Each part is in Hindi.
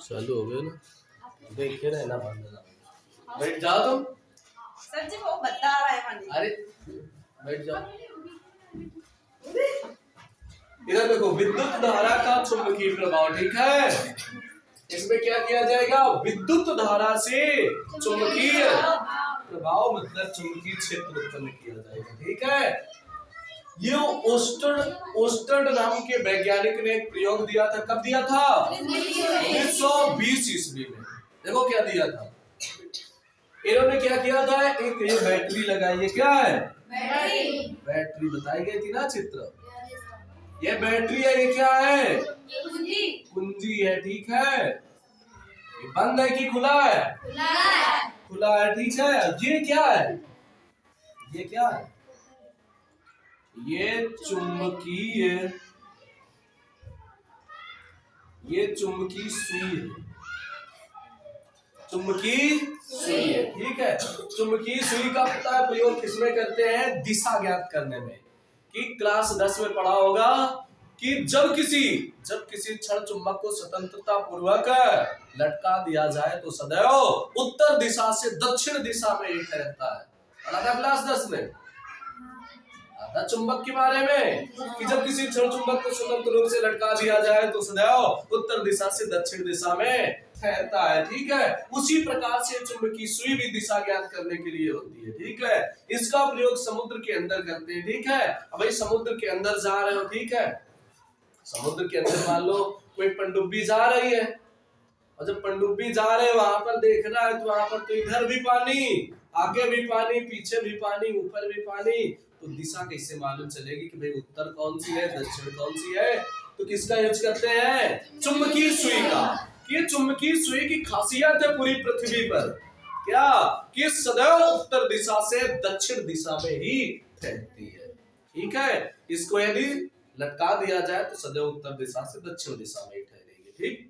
चालू हो गया ना, देखे रहना बंद ना। बैठ जाओ तुम। सर जी वो बता रहा है पानी। अरे बैठ जाओ। इधर देखो, विद्युत धारा का चुंबकीय प्रभाव, ठीक है। इसमें क्या किया जाएगा, विद्युत धारा से चुंबकीय प्रभाव मतलब चुंबकीय क्षेत्र उत्पन्न किया जाएगा, ठीक है। ये ओस्टर्ड नाम के वैज्ञानिक ने एक प्रयोग दिया था। कब दिया था? 1920 ईस्वी में। देखो क्या दिया था इन्होंने, क्या किया था, एक ये बैटरी लगाई है। क्या है? बैटरी बताई गई थी ना चित्र। ये बैटरी है, ये क्या है? कुंजी है, ठीक है। ये बंद है कि खुला है? खुला है, ठीक है। ये क्या है? ये क्या है? ये चुंबकीय सुई है। चुंबकीय सुई है, ठीक है। चुंबकीय सुई का पता है प्रयोग किसमें करते हैं? दिशा ज्ञात करने में। कि क्लास 10 में पढ़ा होगा कि जब किसी क्षण चुंबक को स्वतंत्रता पूर्वक लटका दिया जाए तो सदैव उत्तर दिशा से दक्षिण दिशा में ही ठहरता है। पढ़ा था क्लास 10 में चुंबक के बारे में कि जब किसी क्षण चुंबक को स्वतंत्र रूप से लटका दिया जाए तो सदैव उत्तर दिशा से दक्षिण दिशा में ठहरता है, ठीक है। उसी प्रकार से चुंबकीय सुई भी दिशा ज्ञात करने के लिए होती है, ठीक है। इसका प्रयोग समुद्र के अंदर करते हैं, ठीक है। अब भाई समुद्र के अंदर जा रहे हो, ठीक है। समुद्र के अंदर मान लो कोई पनडुब्बी जा रही है, और जब पनडुब्बी जा रहे वहां पर देखना है तो वहां पर तो इधर भी पानी, आगे भी पानी, पीछे भी पानी, ऊपर भी पानी, तो दिशा कैसे मालूम चलेगी कि भाई उत्तर कौन सी है, दक्षिण कौन सी है? तो किसका यूज करते हैं? चुंबकीय सुई का। ये चुंबकीय सुई की खासियत है पूरी पृथ्वी पर क्या, कि सदैव उत्तर दिशा से दक्षिण दिशा में ही ठहरती है, ठीक है। इसको यदि लटका दिया जाए तो सदैव उत्तर दिशा से दक्षिण दिशा में ही ठहरेगी, ठीक।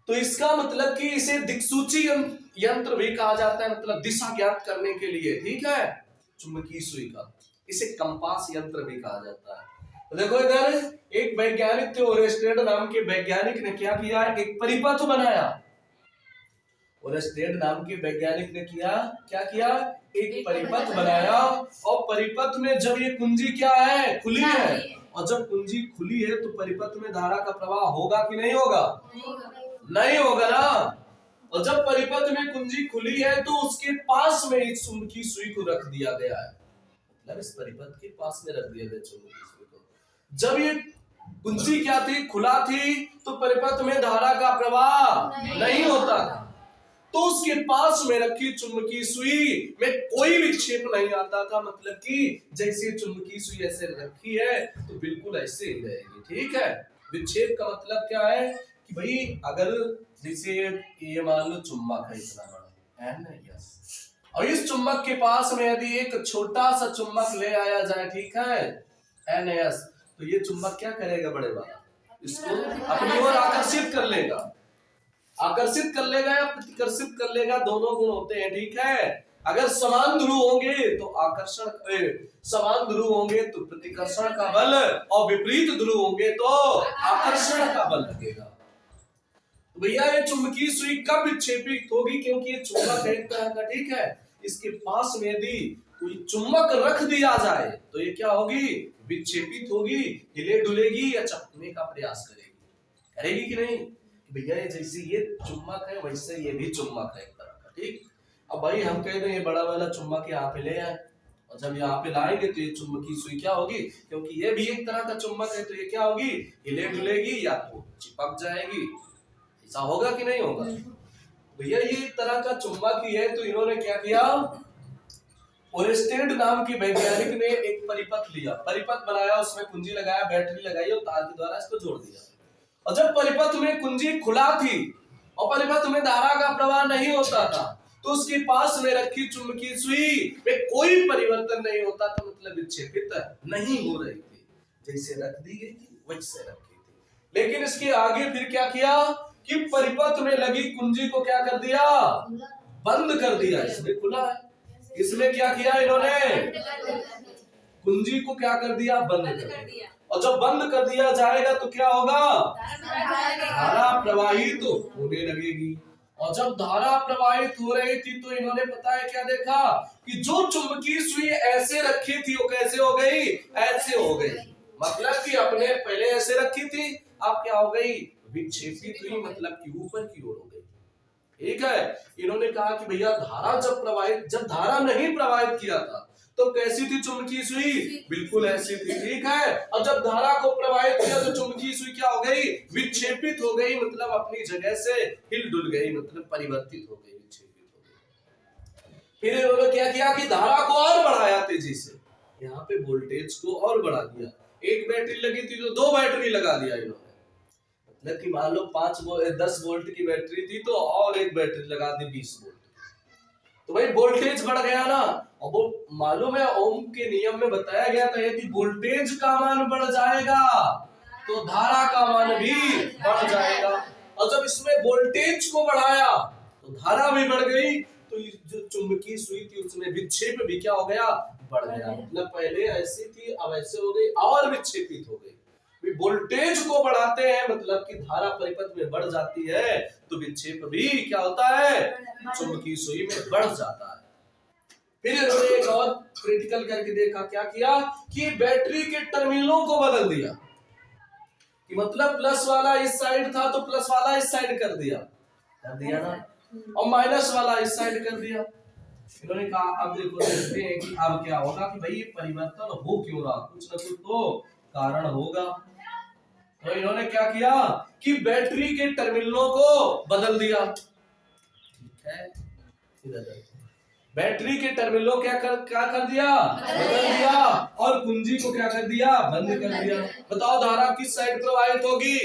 तो इसका मतलब कि इसे दिक्सूची यंत्र भी कहा जाता है, मतलब दिशा ज्ञात करने के लिए, ठीक है। चुंबकीय सुई का इसे कंपास यंत्र भी कहा जाता है। तो देखो इधर एक वैज्ञानिक थे, ओरेस्टेड नाम के वैज्ञानिक ने क्या किया, एक परिपथ बनाया। ओरेस्टेड नाम के वैज्ञानिक ने क्या किया, एक परिपथ बनाया। और परिपथ में जब ये कुंजी क्या है, खुली है, और जब कुंजी खुली है तो परिपथ में धारा का प्रवाह होगा कि नहीं होगा? नहीं होगा ना। और जब परिपथ में कुंजी खुली है तो उसके पास में इस चुंबकीय सुई को रख दिया गया है, मतलब इस परिपथ के पास में रख दिया गया चुंबकीय सुई को। जब ये कुंजी क्या थी, खुला थी, तो परिपथ में धारा का प्रवाह नहीं होता था, तो उसके पास में रखी चुंबकीय सुई में कोई विक्षेप नहीं आता था। मतलब कि जैसे चुंबकीय सुई ऐसे रखी है तो बिल्कुल ऐसे ही रहेगी, ठीक है। विक्षेप का मतलब क्या है कि भाई अगर जैसे ये मान लो चुंबक है इतना बड़ा NS, और इस चुंबक के पास में यदि एक छोटा सा चुंबक ले आया जाए, ठीक है, NS, तो ये चुंबक क्या करेगा, बड़े वाला इसको अपनी ओर आकर्षित कर लेगा या प्रतिकर्षित कर लेगा, दोनों गुण होते हैं, ठीक है। अगर समान ध्रुव होंगे तो समान ध्रुव होंगे तो प्रतिकर्षण का बल, और विपरीत ध्रुव होंगे तो आकर्षण का बल लगेगा। तो भैया ये चुंबकीय सुई कब विक्षेपित होगी, क्योंकि ये चुंबक है एक तरह का, ठीक है। इसके पास में यदि कोई चुंबक रख दिया जाए तो ये क्या होगी, विक्षेपित होगी, हिले डुलेगी या चकने का प्रयास करेगी कि नहीं? भैया ये जैसे ये चुंबक है वैसे ये भी चुंबक है एक तरह का, ठीक। अब भाई हम कह रहे हैं ये बड़ा वाला चुंबक यहाँ पे ले आए, और जब यहाँ पे लाएंगे तो ये चुंबकीय सुई क्या होगी, क्योंकि ये भी एक तरह का चुंबक है, तो ये क्या होगी, हिले डुलेगी या तो चिपक जाएगी। ऐसा होगा कि नहीं होगा? भैया ये एक तरह का चुंबक ही है। तो इन्होंने क्या किया, ओरेस्टेड नाम के वैज्ञानिक ने एक परिपथ लिया, परिपथ बनाया, उसमें कुंजी लगाया, बैटरी लगाई और तार के द्वारा इसको जोड़ दिया। और जब परिपथ में कुंजी खुला थी और परिपथ में धारा का प्रवाह नहीं होता था, तो उसके पास में रखी चुंबकीय सुई में कोई परिवर्तन नहीं होता था, मतलब विक्षेपित नहीं हो रही थी, जैसे रख दी गई थी वैसे रखी थी। लेकिन इसके आगे फिर क्या किया कि परिपथ में लगी कुंजी को क्या कर दिया, बंद कर दिया। इसमें खुला है, इसमें क्या किया इन्होंने, कुंजी को क्या कर दिया, बंद बंद कर कर दिया। दिया। और जब बंद कर दिया जाएगा तो क्या होगा, धारा धारा प्रवाहित होने लगेगी। और जब धारा प्रवाहित हो रही थी तो इन्होंने पता है क्या देखा कि जो चुंबकीय सुई ऐसे रखी थी वो कैसे हो गई, ऐसे हो गई। मतलब कि अपने पहले ऐसे रखी थी, अब क्या हो गई, विक्षेपित हुई, मतलब कि ऊपर की ओर हो गई। ठीक है। इन्होंने कहा कि भैया धारा जब धारा नहीं प्रवाहित किया था तो कैसी थी चुंबकीय सुई, बिल्कुल ऐसी थी। ठीक है। और जब धारा को प्रवाहित किया तो चुंबकीय सुई क्या हो गई, विक्षेपित हो गई, मतलब अपनी जगह से हिल डुल गई, मतलब परिवर्तित हो गई, विक्षेपित हो गई। फिर इन्होंने क्या किया कि धारा को और बढ़ाया तेजी से, यहाँ पे वोल्टेज को और बढ़ा दिया। एक बैटरी लगी थी तो 2 बैटरी लगा दिया इन्होंने, मतलब कि मान लो 10 वोल्ट की बैटरी थी तो और एक बैटरी लगा दी 20 वोल्ट। तो भाई वोल्टेज बढ़ गया ना। और वो मालूम है ओम के नियम में बताया गया था यदि वोल्टेज का मान बढ़ जाएगा तो धारा का मान भी बढ़ जाएगा। और जब इसमें वोल्टेज को बढ़ाया तो धारा भी बढ़ गई, तो जो चुंबकीय सुई थी उसमें विक्षेप भी क्या हो गया, बढ़ गया। मतलब पहले ऐसी थी अब ऐसे हो गई और विक्षेपित हो गई। वोल्टेज को बढ़ाते हैं मतलब कि धारा परिपथ में बढ़ जाती है तो विक्षेप भी क्या होता है, चुंबकीय सुई में बढ़ जाता है। फिर इन्होंने एक और क्रिटिकल करके देखा, क्या किया कि बैटरी के टर्मिनलों को बदल दिया, कि मतलब प्लस वाला इस साइड था तो प्लस वाला इस साइड कर दिया ना, और माइनस वाला इस साइड कर दिया। इन्होंने कहा अब देखो देखते हैं कि अब क्या होगा कि भाई ये परिवर्तन हो क्यों रहा, कुछ न कुछ तो कारण होगा। तो इन्होंने क्या किया कि बैटरी के टर्मिनलों को बदल दिया। ठीक है, बैटरी के टर्मिनलों क्या कर दिया, बदल दिया, और कुंजी को क्या कर दिया, बंद कर दिया। बताओ धारा किस साइड प्रवाहित होगी,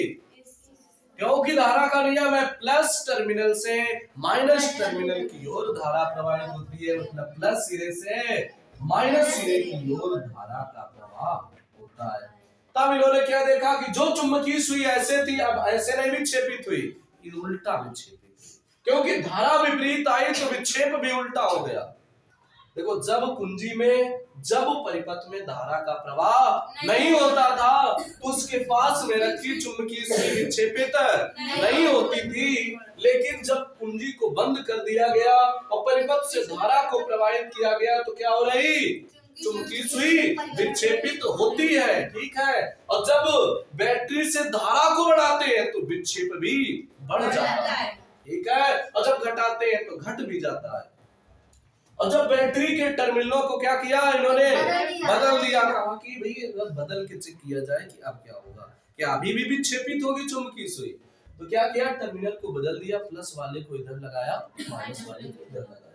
क्योंकि धारा का नियम है प्लस टर्मिनल से माइनस टर्मिनल की ओर धारा प्रवाहित होती है, मतलब प्लस सिरे से माइनस सिरे की ओर धारा का प्रवाह होता है। तब इन्होंने क्या देखा कि जो चुंबकीय सुई ऐसे थी अब ऐसे नहीं विक्षेपित हुई, ये उल्टा विक्षेपित हुई, क्योंकि धारा विपरीत आई तो विक्षेप भी उल्टा हो गया। देखो जब कुंजी में जब परिपथ में धारा का प्रवाह नहीं होता था तो उसके पास में रखी चुंबकीय सुई विक्षेपित नहीं होती थी, लेकिन जब कुंजी को बंद कर दिया गया और परिपथ से धारा को प्रवाहित किया गया तो क्या हो रही, चुंबकीय सुई विक्षेपित होती है। ठीक है। और जब बैटरी से धारा को बढ़ाते हैं तो विक्षेप भी बढ़ जाता है। ठीक है। और जब घटाते हैं तो घट भी जाता है। और जब बैटरी के टर्मिनलों को क्या किया इन्होंने, बदल दिया। कहा कि भाई अगर बदल के चेक किया जाए कि अब क्या होगा, क्या अभी भी विक्षेपित होगी चुंबकीय सुई, तो क्या किया टर्मिनल को बदल दिया, प्लस वाले को इधर लगाया, माइनस वाले को इधर लगाया।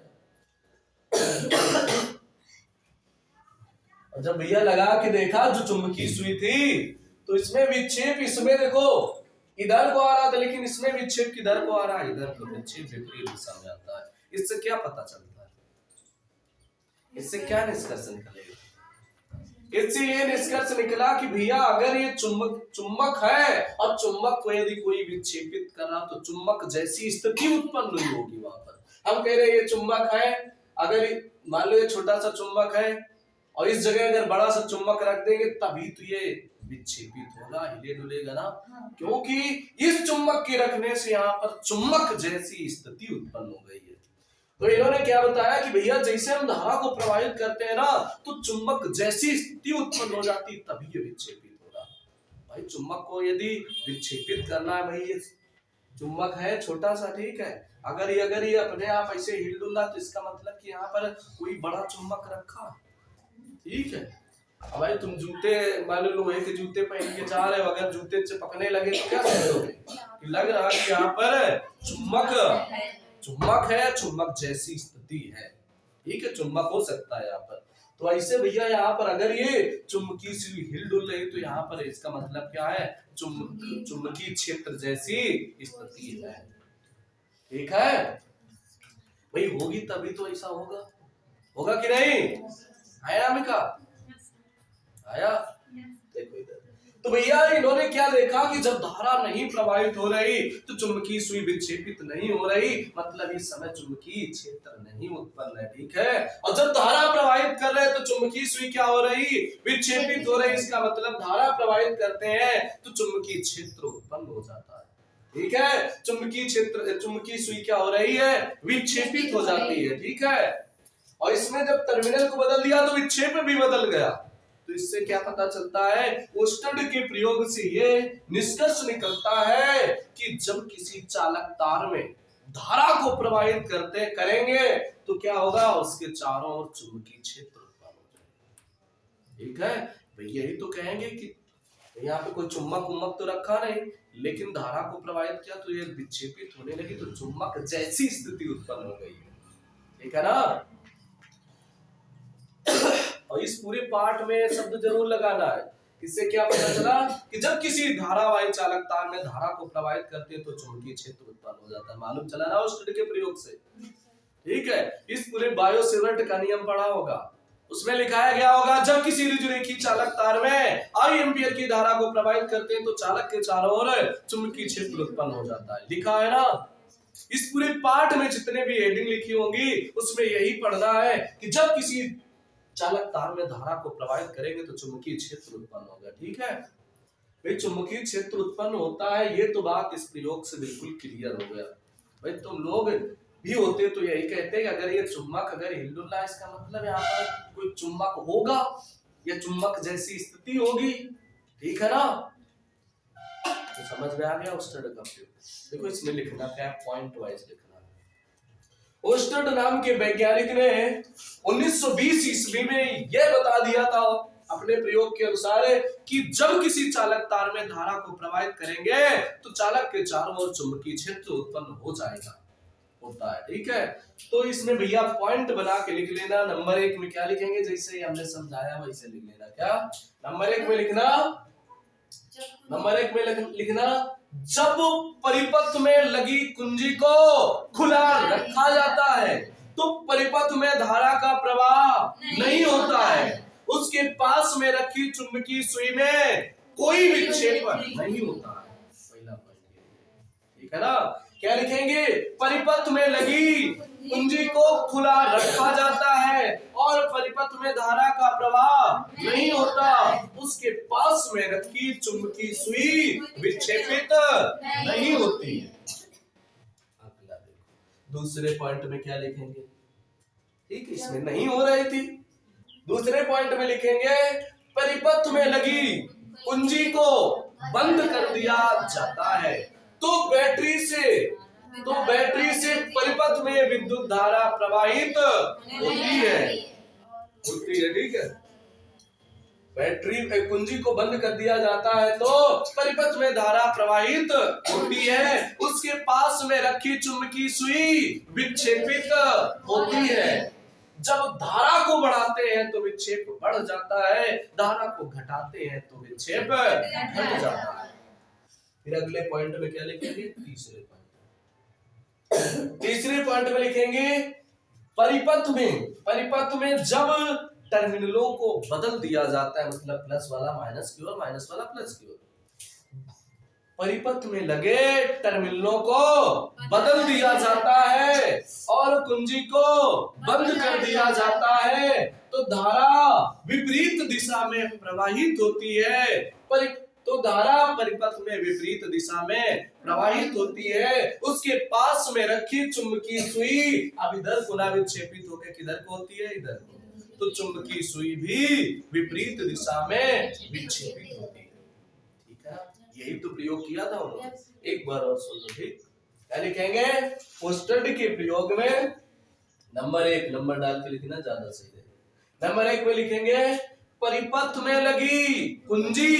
और जब भैया लगा के देखा जो चुंबकीय सुई थी तो इसमें विक्षेप, इसमें देखो इधर को आ रहा था लेकिन इसमें विक्षेप किधर को आ रहा है, इधर को। विक्षेप विपरीत दिशा में आता है। इससे क्या पता चलता है, इससे क्या निष्कर्ष निकलेगा, इससे ये निष्कर्ष निकला कि भैया अगर ये चुंबक है और चुंबक को यदि कोई विक्षेपित कर रहा तो चुंबक जैसी स्थिति उत्पन्न नहीं होगी वहां पर। हम कह रहे हैं ये चुंबक है, अगर मान लो ये छोटा सा चुंबक है और इस जगह अगर बड़ा सा चुंबक रख देंगे तभी तो ये विक्षेपित होगा, हिले डुलेगा ना, क्योंकि इस चुंबक के रखने से यहाँ पर चुंबक जैसी स्थिति उत्पन्न हो गई है। तो इन्होंने क्या बताया कि भैया जैसे हम धारा को प्रवाहित करते हैं ना तो चुंबक जैसी स्थिति उत्पन्न हो जाती तभी ये विक्षेपित होगा। भाई चुंबक को यदि विक्षेपित करना है, भाई ये चुंबक है छोटा सा, ठीक है, अगर ये अपने आप ऐसे हिल डुला तो इसका मतलब कि यहाँ पर कोई बड़ा चुंबक रखा, ठीक है। अब भाई तुम जूते मान लो लोहे के जूते पहन के जा रहे हो, अगर जूते चिपकने लगे तो क्या समझोगे कि लग रहा है कि यहाँ पर चुंबक है, चुंबक जैसी स्थिति है, ठीक है, चुंबक हो सकता है यहाँ पर। तो ऐसे भैया यहाँ पर अगर ये चुंबकीय सुई हिल डुल रही तो यहाँ पर इसका मतलब क्या है, चुंबकीय क्षेत्र जैसी स्थिति है। ठीक है भाई, होगी तभी तो ऐसा होगा कि नहीं? आया अमिका, आया? देखो इधर तो भैया इन्होंने क्या देखा कि जब धारा नहीं प्रवाहित हो रही तो चुंबकीय सुई विक्षेपित नहीं हो रही, मतलब इस समय चुंबकीय क्षेत्र नहीं उत्पन्न है, ठीक है। और जब धारा प्रवाहित कर रहे हैं तो चुंबकीय सुई क्या हो रही, विक्षेपित हो रही, इसका मतलब धारा प्रवाहित करते हैं तो चुंबकीय क्षेत्र उत्पन्न हो जाता है, ठीक है। चुंबकीय सुई क्या हो रही है, विक्षेपित हो जाती है, ठीक है। और इसमें जब टर्मिनल को बदल दिया तो विक्षेप भी बदल गया। तो इससे क्या पता चलता है, ओस्टर्ड के प्रयोग से ये निष्कर्ष निकलता है कि जब किसी चालक तार में धारा को प्रवाहित करेंगे तो क्या होगा, उसके चारों ओर चुंबकीय क्षेत्र उत्पन्न हो जाएगा, ठीक है। भाई यही तो कहेंगे कि यहाँ पे कोई चुम्बक उम्बक तो रखा नहीं, लेकिन धारा को प्रवाहित किया तो ये विक्षेपित होने लगी, तो चुम्बक जैसी स्थिति उत्पन्न हो गई, ठीक है ना। और इस पूरे पाठ में शब्द जरूर लगाना है, इससे क्या पता चला कि जब किसी धारावाही चालक तार में धारा को प्रवाहित करते हैं तो चुंबकीय क्षेत्र उत्पन्न हो जाता है। मालूम चला ना ओस्टर्ड के प्रयोग से, ठीक है। इस पूरे बायो-सेवर्ट का नियम पढ़ा होगा, उसमें लिखाया गया होगा जब किसी ऋजुरेखी चालक तार में आई एम्पियर की धारा को प्रवाहित करते हैं तो चालक के चारों ओर चुंबकीय क्षेत्र उत्पन्न हो जाता है, लिखा है ना। इस पूरे पाठ में जितने भी हेडिंग लिखी होंगी उसमें यही पढ़ना है कि जब किसी चालक तार में धारा को प्रवाहित करेंगे तो चुंबकीय क्षेत्र उत्पन्न होगा, ठीक है। भाई चुंबकीय क्षेत्र उत्पन्न होता है, ये तो बात इस प्रयोग से बिल्कुल क्लियर हो गया। भाई तुम लोग भी होते तो यही कहते हैं अगर ये चुंबक अगर हिल डुल रहा है इसका मतलब यहाँ पर कोई चुंबक होगा या चुंबक जैसी स्थिति होगी, ठीक है ना। तो समझ में आ गया ओस्टर्ड का प्रयोग। देखो इसमें लिखना क्या है, पॉइंट वाइज लिखना। ओस्टर्ड नाम के वैज्ञानिक ने 1920 ईस्वी में यह बता दिया था अपने प्रयोग के अनुसार कि जब किसी चालक तार में धारा को प्रवाहित करेंगे तो चालक के चारों ओर चुंबकीय क्षेत्र उत्पन्न हो जाएगा, होता है, ठीक है। तो इसमें भैया पॉइंट बना के लिख लेना। नंबर 1 में क्या लिखेंगे, जैसे हमने समझाया वैसे लिख लेना। क्या नंबर 1 में लिखना, नंबर 1 में लिखना जब परिपथ में लगी कुंजी को खुला रखा जाता है तो परिपथ में धारा का प्रवाह नहीं होता है, उसके पास में रखी चुंबकीय सुई में कोई विक्षेपण नहीं होता है। पहला पॉइंट, ठीक है ना। क्या लिखेंगे, परिपथ में लगी कुंजी को खुला रखा जाता है और परिपथ में धारा का प्रवाह नहीं होता, उसके पास में रखी चुंबकीय सुई विक्षेपित नहीं होती है। अगला देखो, दूसरे पॉइंट में क्या लिखेंगे, ठीक है, इसमें नहीं हो रही थी। दूसरे पॉइंट में लिखेंगे परिपथ में लगी कुंजी को बंद कर दिया जाता है तो बैटरी से परिपथ में विद्युत धारा प्रवाहित होती है, ठीक है। बैटरी कुंजी को बंद कर दिया जाता है तो परिपथ में धारा प्रवाहित होती है, उसके पास में रखी चुंबकीय सुई विक्षेपित होती है। जब धारा को बढ़ाते हैं तो विक्षेप बढ़ जाता है, धारा को घटाते हैं तो विक्षेप घट जाता है। फिर अगले पॉइंट में क्या लिखेंगे, तीसरे पॉइंट में लिखेंगे परिपथ में जब टर्मिनलों को बदल दिया जाता है, मतलब प्लस वाला माइनस की ओर, माइनस वाला प्लस की ओर, परिपथ में लगे टर्मिनलों को बदल दिया जाता है और कुंजी को बंद कर दिया जाता है तो धारा विपरीत दिशा में प्रवाहित होती है। तो धारा परिपथ में विपरीत दिशा में प्रवाहित होती है, उसके पास में रखी चुंबकीय सुई अब इधर पुनः विक्षेपित होकर किधर को होती है, इधर को, तो चुंबकीय सुई भी विपरीत दिशा में विक्षेपित होती है, ठीक है। यही तो प्रयोग किया था उन्होंने। एक बार और सुन लो, ठीक। क्या लिखेंगे, ओस्टर्ड के प्रयोग में नंबर 1 नंबर डाल के लिखना ज्यादा सही है। नंबर 1 में लिखेंगे परिपथ में लगी कुंजी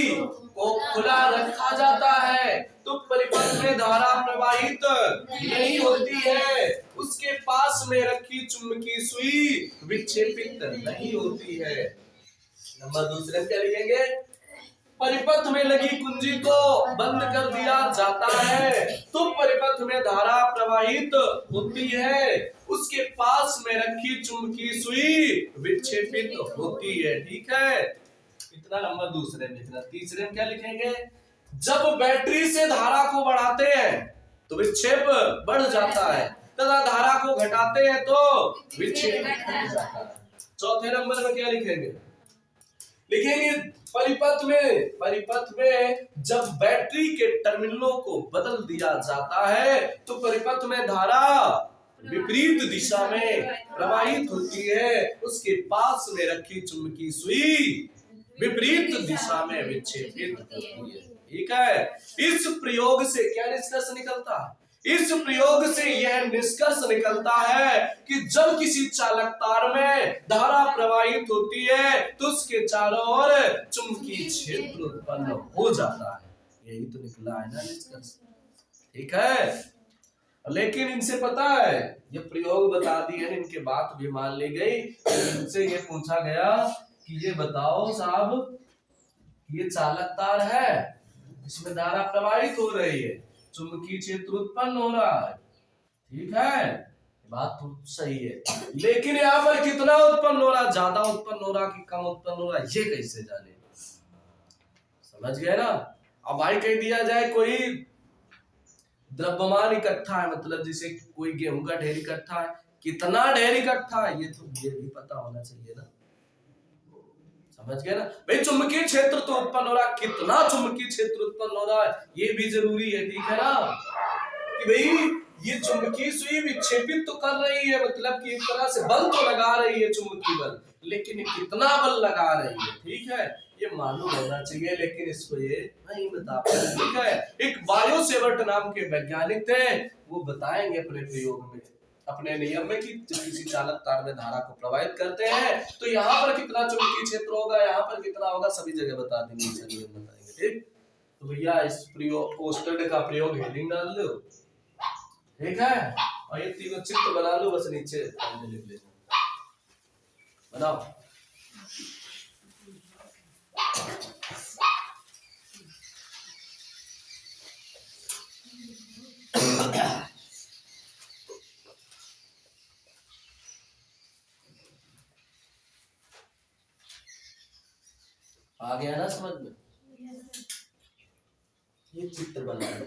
को खुला रखा जाता है तो परिपथ में धारा प्रवाहित नहीं होती है, उसके पास में रखी चुंबकीय सुई विक्षेपित नहीं होती है। नंबर दूसरे में क्या लिखेंगे, परिपथ में लगी कुंजी को बंद कर दिया जाता है तो परिपथ में धारा प्रवाहित होती है, उसके पास में रखी चुंबकीय सुई विक्षेपित होती है, ठीक है। इतना नंबर दूसरे में लिखना। तीसरे में क्या लिखेंगे, जब बैटरी से धारा को बढ़ाते हैं तो विक्षेप बढ़ जाता है तथा धारा को घटाते हैं तो विक्षेप घट जाता है। चौथे नंबर में क्या लिखेंगे, लिखेंगे परिपथ में जब बैटरी के टर्मिनलों को बदल दिया जाता है तो परिपथ में धारा विपरीत दिशा में प्रवाहित होती है, उसके पास में रखी चुंबकीय सुई विपरीत दिशा में विक्षेपित होती है। ठीक है, इस प्रयोग से क्या निष्कर्ष निकलता है, इस प्रयोग से यह निष्कर्ष निकलता है कि जब किसी चालक तार में धारा प्रवाहित होती है तो उसके चारों ओर चुंबकीय क्षेत्र उत्पन्न हो जाता है। यही तो निकला है ना निष्कर्ष। ठीक है, लेकिन इनसे पता है, ये प्रयोग बता दिए, इनके बात भी मान ली गई। इनसे ये पूछा गया कि ये बताओ साहब, ये चालक तार है, इसमें धारा प्रवाहित हो रही है, चुंबकीय क्षेत्र उत्पन्न हो रहा है। ठीक है, बात तो सही है, लेकिन यहाँ पर कितना उत्पन्न हो रहा, ज्यादा उत्पन्न हो रहा कि कम उत्पन्न हो रहा, ये कैसे जाने। समझ गए ना। अब भाई कह दिया जाए कोई द्रव्यमान इकट्ठा है, मतलब जैसे कोई गेहूं का ढेर इकट्ठा है, कितना ढेर इकट्ठा है ये तो ये भी पता होना चाहिए ना। समझ गए ना भाई, चुंबकीय क्षेत्र तो उत्पन्न हो रहा, कितना चुंबकीय क्षेत्र उत्पन्न हो रहा है ये भी जरूरी है। ठीक है ना, कि भाई ये चुंबकीय सुई विक्षेपित तो कर रही है, मतलब कि एक तरह से बल तो लगा रही है चुंबकीय बल, लेकिन कितना बल लगा रही है, ठीक है, ये मालूम होना चाहिए, लेकिन इसको ये नहीं बता पाए। ठीक है, एक बायो सेवर्ट नाम के वैज्ञानिक थे, वो बताएंगे अपने प्रयोग में, अपने नियम में, कि जब किसी चालक तार में धारा को प्रवाहित करते हैं तो यहाँ पर कितना चुंबकीय क्षेत्र होगा, यहाँ पर कितना होगा, सभी जगह बता देंगे। चलिए बताएंगे। ठीक, तो भैया इस प्रयोग पोस्टर का प्रयोग हेडिंग डाल दो। ठीक है, और ये तीनों चित्र बना लो, बस नीचे लिख लेना, बनाओ। आ गया ना समझ में, ये चित्र बना लो।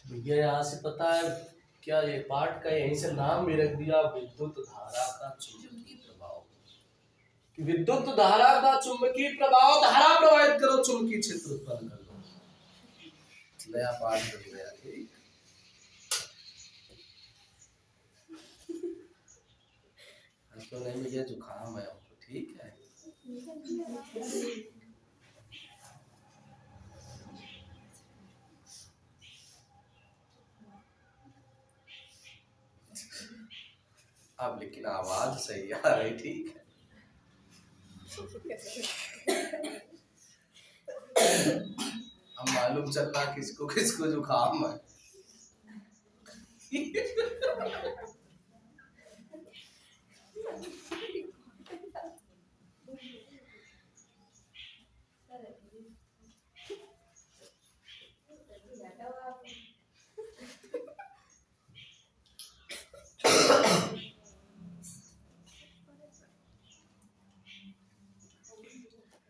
भैया यहाँ से पता है क्या, ये पाठ का यहीं से नाम भी रख दिया, विद्युत धारा का चुंबकीय प्रभाव। विद्युत धारा का चुंबकीय प्रभाव, धारा प्रवाहित करो, चुंबकीय क्षेत्र उत्पन्न कर लो, नया पाठ बन गया। ठीक, तो नहीं भैया जुकाम है हमको। ठीक है, अब लेकिन आवाज सही आ रही। ठीक है, अब मालूम चलता किसको किसको जुकाम है।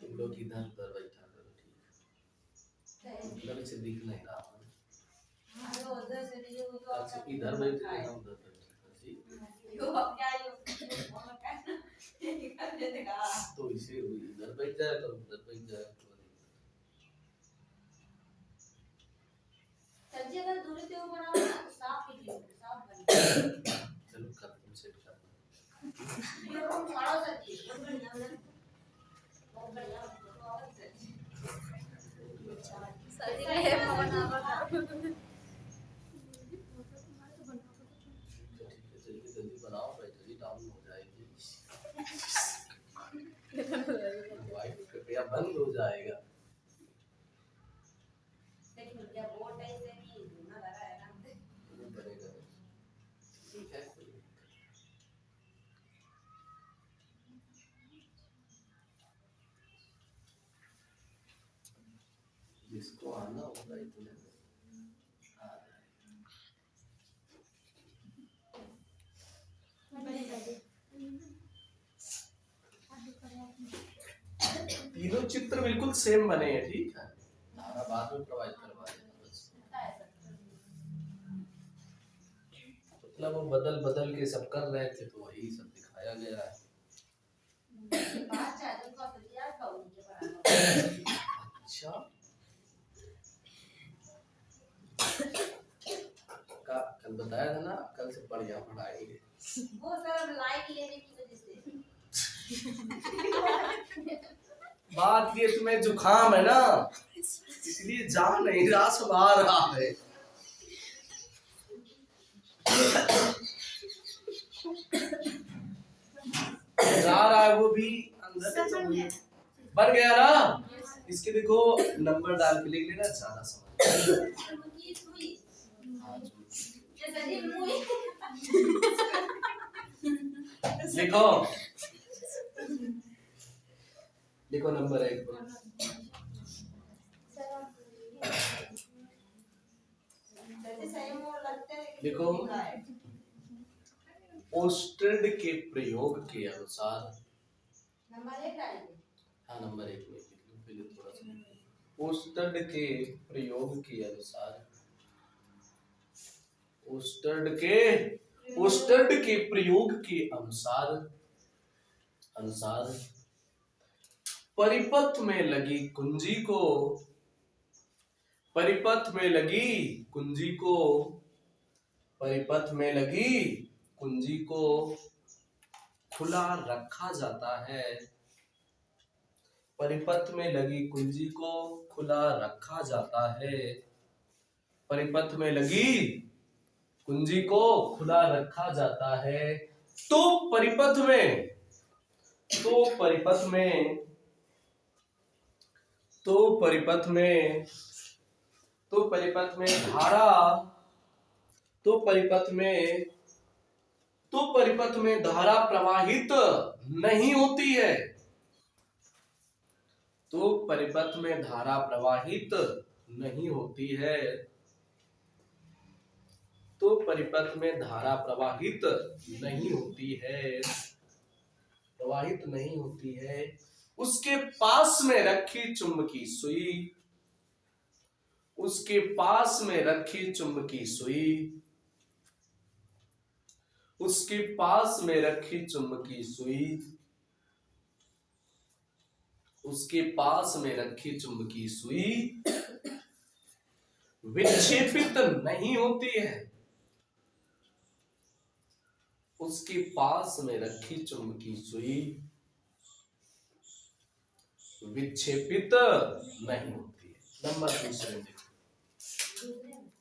तुम लोग इधर उधर बैठा करो। ठीक है, मतलब इसे दिख नहीं रहा, अच्छा इधर बैठ के हम उधर तो इसे इधर बैठ जाए तो उधर बैठ जाए। सब्जी अगर दूरी से वो बनाओ ना तो साफ कीजिए, साफ बने। चलो कर तुम सेट कर ये हम सारा सब्जी बहुत बढ़िया बहुत बढ़िया बहुत सब्जी सब्जी है बना जल्दी बनाओ, बैटरी डाउन हो जाएगी, वाइफ कृपया बंद हो जाएगा। देखिए क्या बोर्ड है, इसे नहीं धुना लगा है ना बनेगा। ठीक है, जिसको आना होगा इतने में आ जाए। तीनों चित्र बिल्कुल सेम बने हैं, ठीक है। धारा बाद में प्रवाहित करवा देना बस। मतलब वो बदल बदल के सब कर रहे थे तो वही सब दिखाया गया है। अच्छा, कल बताया था ना, कल से बढ़िया पढ़ाएंगे। वो सब लाइक लेने की वजह से। बात ये तुम्हें जुकाम है ना, इसलिए जा नहीं रहा, सब आ रहा है। जा रहा है वो भी अंदर से बन गया ना। इसके देखो नंबर डाल के लिख लेना, ज्यादा समझ। लिखो लिखो नंबर 1 पर। लिखो, ओस्टेड के प्रयोग के अनुसार। नंबर 1 डालिए। हाँ, नंबर 1 में लिख लो पहले थोड़ा सा। ओस्टेड के प्रयोग के अनुसार, ओस्टेड के प्रयोग के अनुसार परिपथ में लगी कुंजी को, परिपथ में लगी कुंजी को, परिपथ में लगी कुंजी को खुला रखा जाता है। परिपथ में लगी कुंजी को खुला रखा जाता है। परिपथ में लगी कुंजी को खुला रखा जाता है। तो परिपथ में तो परिपथ में तो परिपथ में तो परिपथ में धारा तो परिपथ में तो परिपथ में धारा प्रवाहित नहीं होती है। तो परिपथ में धारा प्रवाहित नहीं होती है। तो परिपथ में धारा प्रवाहित नहीं होती है, प्रवाहित नहीं होती है। उसके पास में रखी चुंबकी सुई, उसके पास में रखी चुंबकी सुई, उसके पास में रखी चुंबकी सुई, उसके पास में रखी चुंबकी सुई विक्षेपित नहीं होती है। उसके पास में रखी चुंबकी सुई विक्षेपित नहीं होती है। नंबर 2 में लिखो।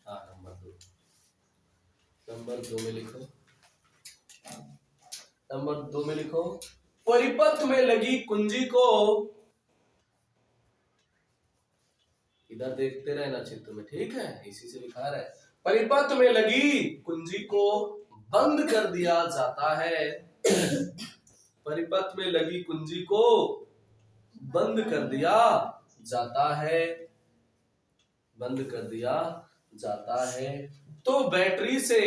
हाँ, नंबर 2 में लिखो। नंबर 2 में लिखो, परिपथ में लगी कुंजी को, इधर देखते रहना चित्र में, ठीक है, इसी से लिखा रहा है। परिपथ में लगी कुंजी को बंद कर दिया जाता है। परिपथ में लगी कुंजी को बंद कर दिया जाता है, बंद कर दिया जाता है। तो बैटरी से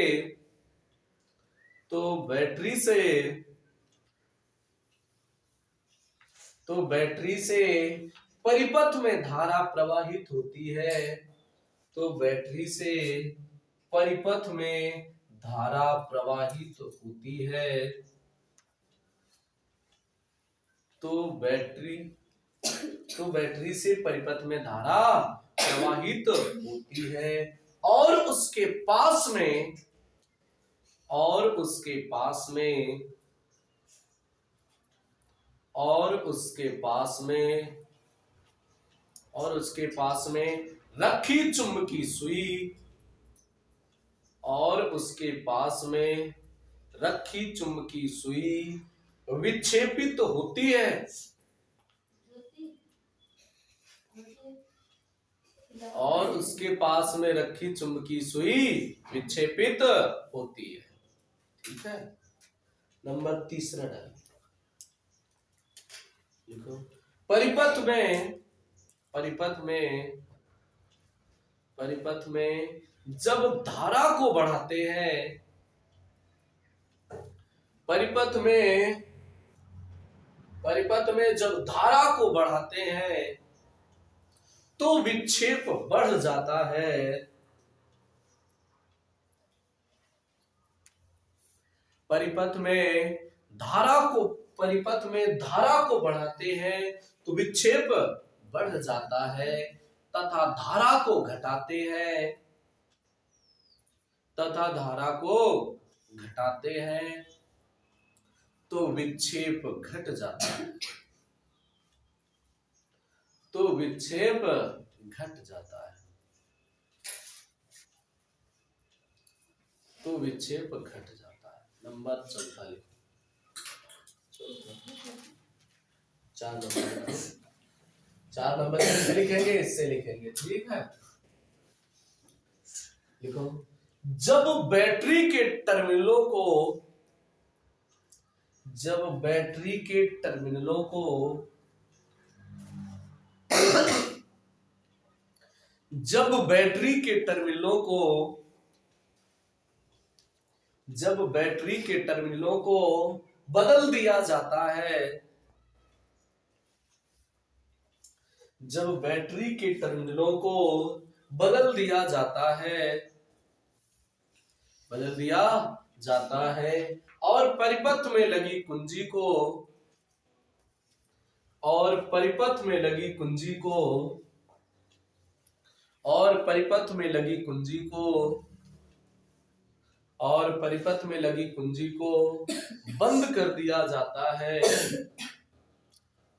परिपथ में धारा प्रवाहित होती है। तो बैटरी से परिपथ में धारा प्रवाहित होती है। तो बैटरी से परिपथ में धारा प्रवाहित होती है और उसके पास में रखी चुंबकी सुई, और उसके पास में रखी चुंबकी सुई विक्षेपित होती है, और उसके पास में रखी चुंबकी सुई विक्षेपित होती है। ठीक है। नंबर 3 डालिए। देखो, परिपथ में परिपथ में जब धारा को बढ़ाते हैं, परिपथ में जब धारा को बढ़ाते हैं तो विक्षेप बढ़ जाता है। परिपथ में धारा को बढ़ाते हैं तो विक्षेप बढ़ जाता है, तथा धारा को घटाते हैं तो विक्षेप घट जाता है। नंबर चौथा लिखो। 4 नंबर इससे लिखेंगे, इससे लिखेंगे, ठीक है। लिखो, जब बैटरी के टर्मिनलों को बदल दिया जाता है,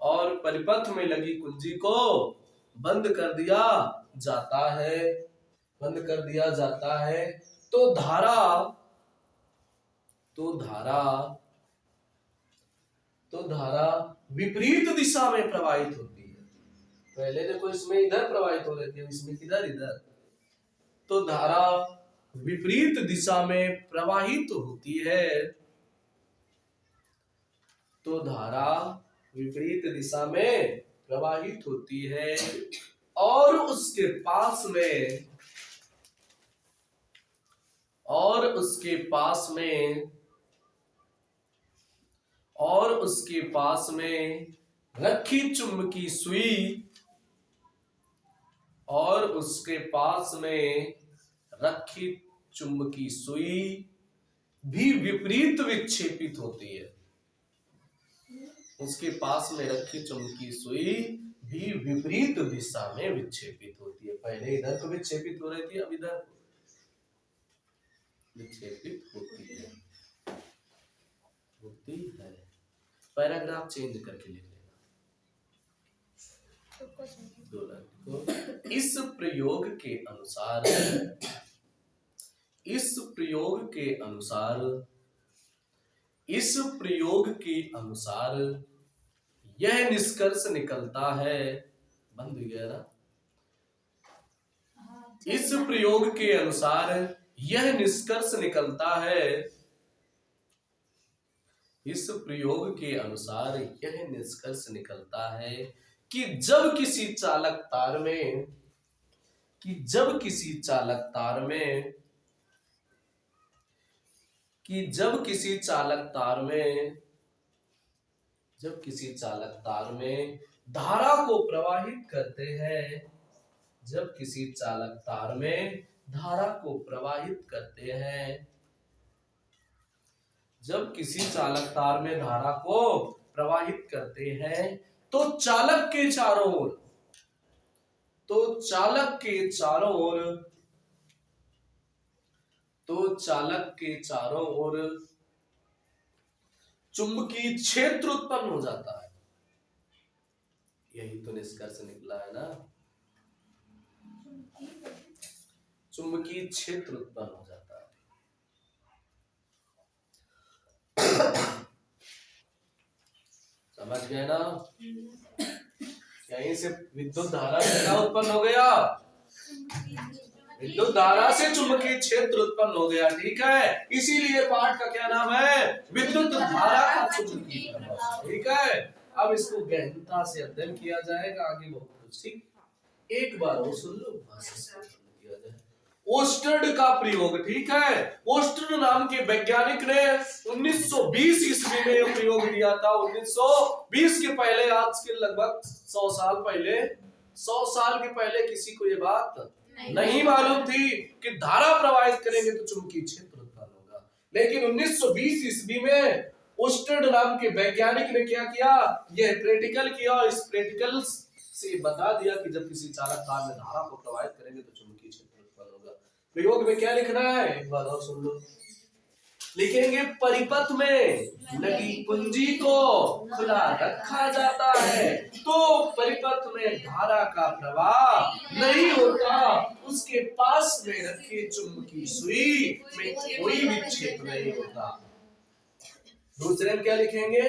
और परिपथ में लगी कुंजी को बंद कर दिया जाता है, तो धारा विपरीत दिशा में प्रवाहित होती है। पहले देखो इसमें इधर प्रवाहित हो रही थी, इसमें किधर, इधर। तो धारा विपरीत दिशा में प्रवाहित होती है, और उसके पास में रखी चुंबकीय सुई भी विपरीत विक्षेपित होती है। उसके पास में रखी चुंबकीय सुई भी विपरीत दिशा में विक्षेपित होती है। पहले इधर को विक्षेपित हो रही थी, अब इधर विक्षेपित होती है। पैराग्राफ चेंज करके लिख लेना। इस प्रयोग के अनुसार यह निष्कर्ष निकलता है, बंद गया ना। इस प्रयोग के अनुसार यह निष्कर्ष निकलता है कि जब किसी चालक तार में धारा को प्रवाहित करते हैं, तो चालक के चारों ओर चुंबकीय क्षेत्र उत्पन्न हो जाता है। यही तो निष्कर्ष निकला है ना, चुंबकीय क्षेत्र उत्पन्न हो जाता है। समझ गए ना। यहीं से विद्युत धारा क्या उत्पन्न हो गया, विद्युत धारा से चुंबकीय क्षेत्र उत्पन्न हो गया, ठीक है। इसीलिए पाठ का क्या नाम है, विद्युत धारा का चुंबकीय प्रभाव, ठीक है। अब इसको गहनता से अध्ययन किया जाएगा, आगे बहुत कुछ। ठीक, एक बार वो सुन लो। दिया जाए। ओस्टर्ड का प्रयोग, ठीक है, ओस्टर्ड नाम के वैज्ञानिक ने 1920 ईस्वी में यह प्रयोग दिया था। 1920 के पहले, आज के लगभग 100 साल पहले, 100 साल के पहले किसी को ये बात नहीं मालूम थी कि धारा प्रवाहित करेंगे तो चुंबकीय क्षेत्र उत्पन्न होगा। लेकिन 1920 ईस्वी में ओस्टर्ड नाम के वैज्ञानिक ने क्या किया, यह प्रैक्टिकल किया और इस प्रैक्टिकल से बता दिया कि जब किसी चालक तार में धारा को प्रवाहित करेंगे तो चुंबकीय क्षेत्र उत्पन्न होगा। प्रयोग में क्या लिखना है, एक बार और सुन लो। लिखेंगे परिपथ में लगी कुंजी को खुला रखा जाता है तो परिपथ में धारा का प्रवाह नहीं होता, उसके पास में रखी चुंबकीय सुई में कोई विक्षेप नहीं होता। दूसरे में क्या लिखेंगे,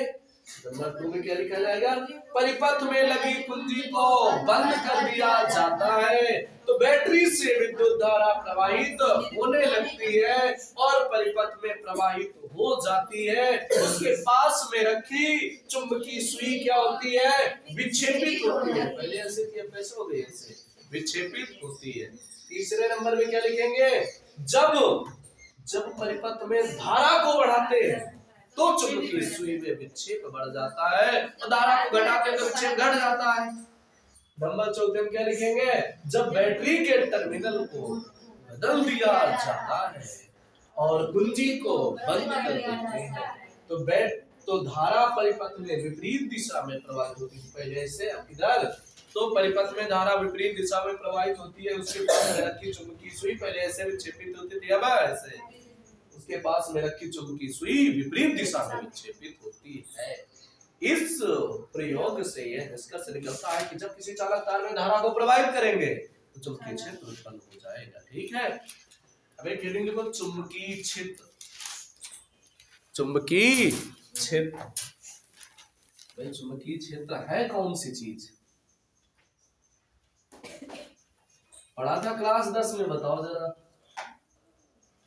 नंबर 2 में क्या लिखा जाएगा, परिपथ में लगी कुंजी को बंद कर दिया जाता है तो बैटरी से विद्युत धारा प्रवाहित होने लगती है और परिपथ में प्रवाहित हो जाती है। उसके पास में रखी चुंबकीय सुई क्या होती है, विक्षेपित होती है। पहले ऐसे किया, कैसे हो गई, ऐसे विक्षेपित होती है। तीसरे नंबर में क्या लिखेंगे, जब परिपथ में धारा को बढ़ाते हैं तो चुंबकीय सुई में विक्षेप बढ़ जाता है और धारा को घटाते हैं तो विक्षेप घट जाता है। नंबर 4 में क्या लिखेंगे, जब बैटरी के टर्मिनल को बदल दिया जाता है और कुंजी को बंद कर देते हैं तो धारा परिपथ में विपरीत दिशा में प्रवाहित होती है। पहले ऐसे, अब इधर, तो परिपथ में धारा विपरीत दिशा में प्रवाहित होती है। उसके पास में रखी चुंबकीय सुई पहले ऐसे विक्षेपित होती थी, अब ऐसे, उसके पास में रखी चुंबकीय सुई विपरीत दिशा में विक्षेपित होती है। इस प्रयोग से यह निष्कर्ष निकलता है कि जब किसी चालक तार में धारा को प्रवाहित करेंगे तो चुंबकीय क्षेत्र उत्पन्न हो जाएगा। ठीक है, अब एक हेडिंग लिखो, चुंबकीय क्षेत्र। चुंबकीय क्षेत्र, भाई चुंबकीय क्षेत्र है कौन सी चीज, पढ़ा था क्लास 10 में, बताओ जरा,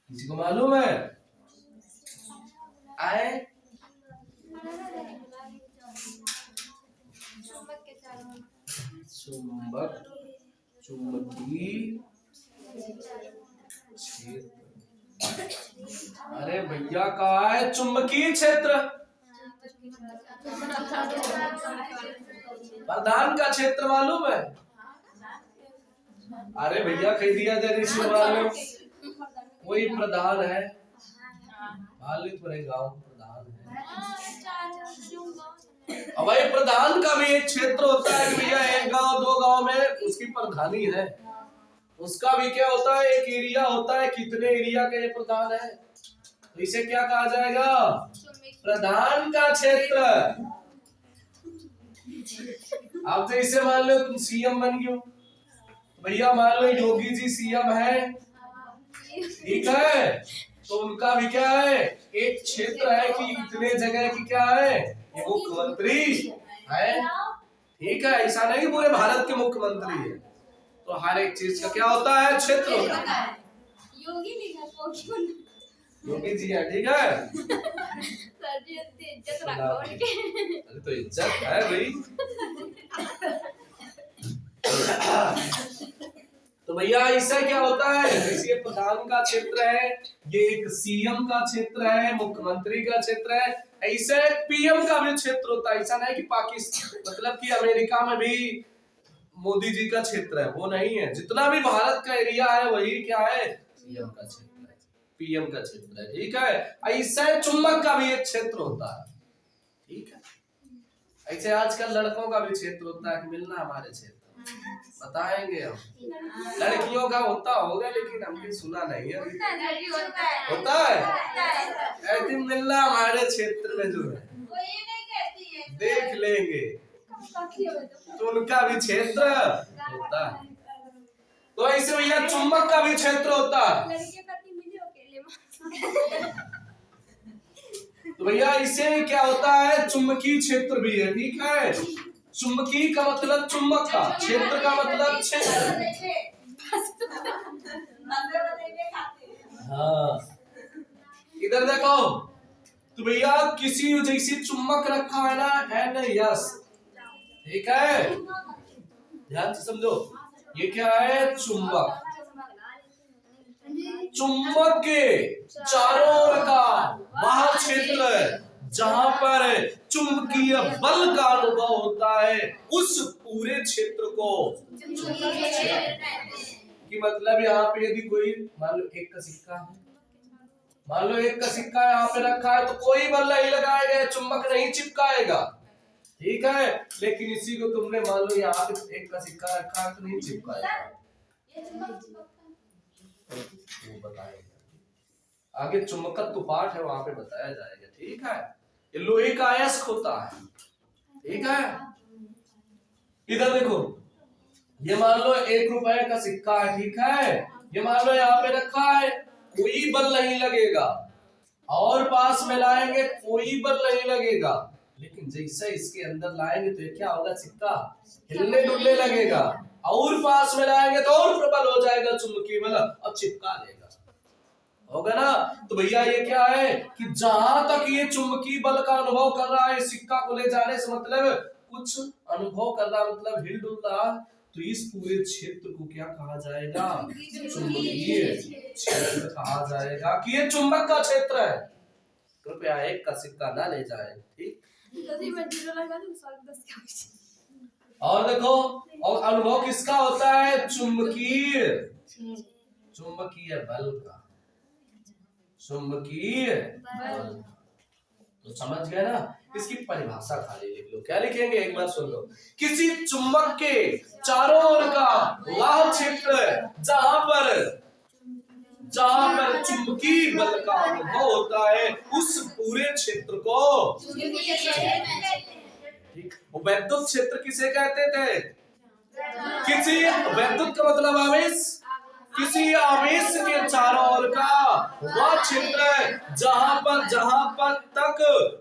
किसी को मालूम है? आए चुंबक, चुंबकीय क्षेत्र। अरे भैया कहा है चुंबकीय क्षेत्र, प्रधान का क्षेत्र मालूम है? अरे भैया कह दिया जाए वाले, कोई प्रधान है, गांव प्रधान है। अब भाई प्रधान का भी एक क्षेत्र होता है भैया, एक गांव 2 गांव में उसकी प्रधानी है, उसका भी क्या होता है, एक एरिया होता है, कितने एरिया का ये प्रधान है, तो इसे क्या कहा जाएगा, प्रधान का क्षेत्र। आप तो इसे मान लो तुम सीएम बन गए हो भैया, मान लो योगी जी सीएम है, ठीक है, तो उनका भी क्या है, एक क्षेत्र है कि इतने जगह की क्या है, ये मुख्यमंत्री है, ठीक है, ऐसा नहीं पूरे भारत के मुख्यमंत्री है, तो हर एक चीज का क्या होता है, क्षेत्र होता है। योगी जी है, ठीक है, अरे तो इज्जत है भाई। तो भैया इससे क्या होता है, जैसे ये प्रधान का क्षेत्र है, ये एक सीएम का क्षेत्र है, मुख्यमंत्री का क्षेत्र है, ऐसे पीएम का भी क्षेत्र होता है। ऐसा नहीं कि पाकिस्तान, मतलब कि अमेरिका में भी मोदी जी का क्षेत्र है, वो नहीं है, जितना भी भारत का एरिया है वही क्या है, सीएम का क्षेत्र है, पीएम का क्षेत्र है, ठीक है। ऐसे चुंबक का भी एक क्षेत्र होता है, ठीक है। ऐसे आजकल लड़कों का भी क्षेत्र होता है, मिलना हमारे क्षेत्र बताएंगे हम, लड़कियों का होता होगा लेकिन हमने सुना नहीं है, होता है ऐसे मिलना हमारे क्षेत्र में जो है, देख लेंगे, तो उनका भी क्षेत्र होता है। तो ऐसे भैया चुंबक का भी क्षेत्र होता है, तो भैया इसे क्या होता है, चुंबकीय क्षेत्र भी है, ठीक है। चुंबकीय का मतलब चुंबक का, क्षेत्र का मतलब क्षेत्र। हाँ, इधर देखो, तो भैया किसी जैसी चुंबक रखा है ना, NS, ठीक है, ध्यान से समझो, ये क्या है, चुंबक, चुंबक के चारों ओर का वह क्षेत्र जहां पर चुंबकीय बल का अनुभव होता है, उस पूरे क्षेत्र को कि मतलब यहाँ पे यदि कोई मान लो एक का सिक्का है, मान लो एक का सिक्का यहाँ पे रखा है, तो कोई बल नहीं लगाएगा, चुंबक नहीं चिपकाएगा, ठीक है। लेकिन इसी को तुमने मान लो यहाँ पे एक का सिक्का रखा है तो नहीं चिपकाएगा, वो बताएगा आगे। चुंबकत्व पाठ है वहां पे बताया जाएगा, ठीक है। ये लोहे का अयस्क होता है, ठीक है। इधर देखो, ये मान लो 1 रुपए का सिक्का है, ठीक है। ये मान लो यहाँ पे रखा है, कोई बल नहीं लगेगा, और पास में लाएंगे कोई बल नहीं लगेगा, लेकिन जैसे इसके अंदर लाएंगे तो ये क्या होगा, सिक्का हिलने डुलने लगेगा, और पास में लाएंगे तो और प्रबल हो जाएगा चुंबकीय बल और चिपका देगा, होगा ना। तो भैया ये क्या है कि जहां तक ये चुंबकीय बल का अनुभव कर रहा है, सिक्का को ले जाने से मतलब कुछ अनुभव कर रहा, मतलब हिल डुल रहा, तो इस पूरे क्षेत्र को क्या कहा जाएगा, चुंबकीय क्षेत्र कहा जाएगा, कि ये चुंबक का क्षेत्र है। कृपया एक का सिक्का ना ले जाए, ठीक। और देखो, और अनुभव किसका होता है, चुंबकीय बल का, चुंबकीय बल। तो समझ गए ना। इसकी परिभाषा खाली लिख लो, क्या लिखेंगे एक बार सुन लो। किसी चुंबक के चारों ओर का वह क्षेत्र जहां पर चुंबकीय बल का अनुभव होता है, उस पूरे क्षेत्र को, ठीक। वैद्युत क्षेत्र किसे कहते थे, किसी वैद्युत का मतलब आवेश, किसी आवेश के चारों ओर का वह क्षेत्र जहां पर तक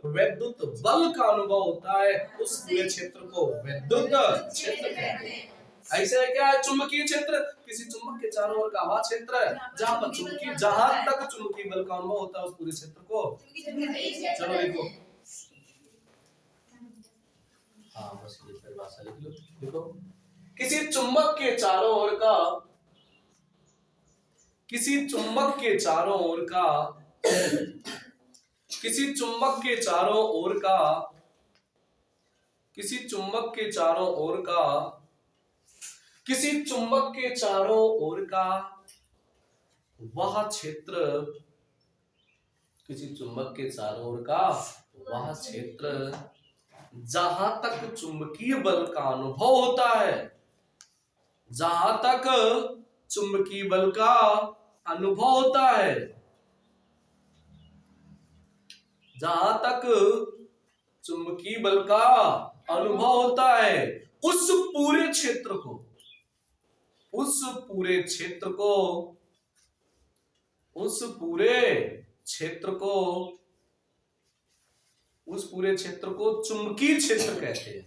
वैद्युत बल का अनुभव होता है, उस पूरे क्षेत्र को वैद्युत क्षेत्र कहते हैं। ऐसे है क्या है, चुंबकीय क्षेत्र किसी चुंबक के चारों ओर का वह क्षेत्र जहां तक चुंबकीय बल का अनुभव होता है, उस पूरे क्षेत्र को, चलो लिखो। हाँ बस ये परिभाषा लिख लो, देखो। किसी चुंबक के चारों ओर का, किसी चुंबक के चारों ओर का, किसी चुंबक के चारों ओर का, किसी चुंबक के चारों ओर का, किसी चुंबक के चारों ओर का वह क्षेत्र, किसी चुंबक के चारों ओर का वह क्षेत्र जहां तक चुंबकीय बल का अनुभव होता है, जहां तक चुंबकीय बल का अनुभव होता है, जहां तक चुंबकीय बल का अनुभव होता है, उस पूरे क्षेत्र को, उस पूरे क्षेत्र को, उस पूरे क्षेत्र को, उस पूरे क्षेत्र को चुंबकीय क्षेत्र कहते हैं।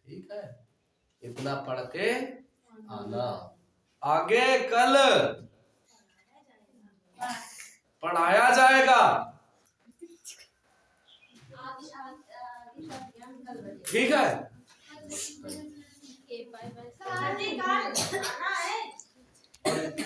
ठीक है, इतना पढ़ के आना, आगे कल पढ़ाया जाएगा। ठीक है।